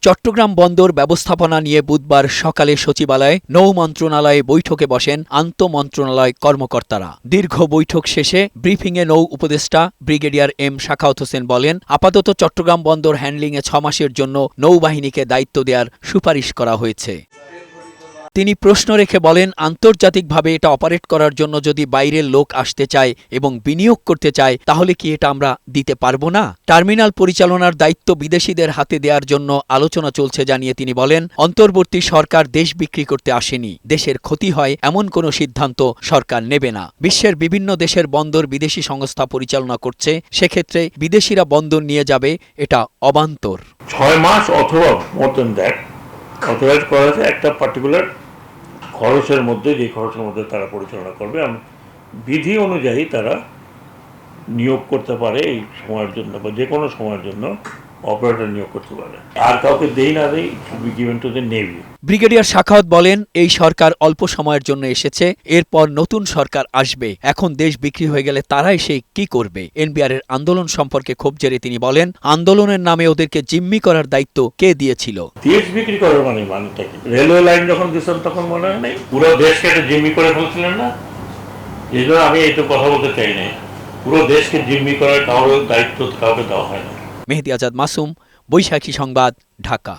চট্টগ্রাম বন্দর ব্যবস্থাপনা নিয়ে বুধবার সকালে সচিবালয়ে নৌ মন্ত্রণালয়ে বৈঠকে বসেন আন্তঃমন্ত্রণালয় কর্মকর্তারা। দীর্ঘ বৈঠক শেষে ব্রিফিংয়ে নৌ উপদেষ্টা ব্রিগেডিয়ার এম সাখাওয়াত হোসেন বলেন, আপাতত চট্টগ্রাম বন্দর হ্যান্ডলিংয়ে ৬ মাসের জন্য নৌবাহিনীকে দায়িত্ব দেওয়ার সুপারিশ করা হয়েছে। তিনি প্রশ্ন রেখে বলেন, আন্তর্জাতিকভাবে এটা অপারেট করার জন্য যদি বাইরের লোক আসতে চায় এবং বিনিয়োগ করতে চায়, তাহলে কি এটা আমরা দিতে পারবো না? টার্মিনাল পরিচালনার দায়িত্ব বিদেশিদের হাতে দেওয়ার জন্য আলোচনা চলছে জানিয়ে তিনি বলেন, অন্তর্বর্তী সরকার দেশ বিক্রি করতে আসেনি। দেশের ক্ষতি হয় এমন কোনো সিদ্ধান্ত সরকার নেবে না। বিশ্বের বিভিন্ন দেশের বন্দর বিদেশি সংস্থা পরিচালনা করছে, সেক্ষেত্রে বিদেশিরা বন্দর নিয়ে যাবে, এটা অবান্তর। 6 মাস অথবা মোর দেন দ্যাট অথরাইজ করা হয়েছে একটা পার্টিকুলার খরচের মধ্যে, যে খরচের মধ্যে তারা পরিচালনা করবে। বিধি অনুযায়ী তারা নিয়োগ করতে পারে এই সময়ের জন্য বা যে কোনো সময়ের জন্য অপারেটর নিয়োগ করতে পারে। আর কাউকে দেই না দেই be given to the navy. Brigadier Sakhawat বলেন, এই সরকার অল্প সময়ের জন্য এসেছে, এরপর নতুন সরকার আসবে। এখন দেশ বিক্রি হয়ে গেলে তারা এসে কি করবে? এনবিআরের আন্দোলন সম্পর্কে ক্ষোভ জেরে তিনি বলেন, আন্দোলনের নামে ওদেরকে জিম্মি করার দায়িত্ব কে দিয়েছিল? দেশ বিক্রি করার মানেটা কি? রেলওয়ে লাইন যখন দিচ্ছেন তখন মনে হয় নাই পুরো দেশকে জিম্মি করে ফেলছিলেন না? এই জন্য আমি এই তো কথা বলতে চাই নাই। পুরো দেশকে জিম্মি করার কারোর দায়িত্ব কাউকে দেওয়া হয় না। মেহেদী আজাদ মাসুম, বৈশাখী সংবাদ, ঢাকা।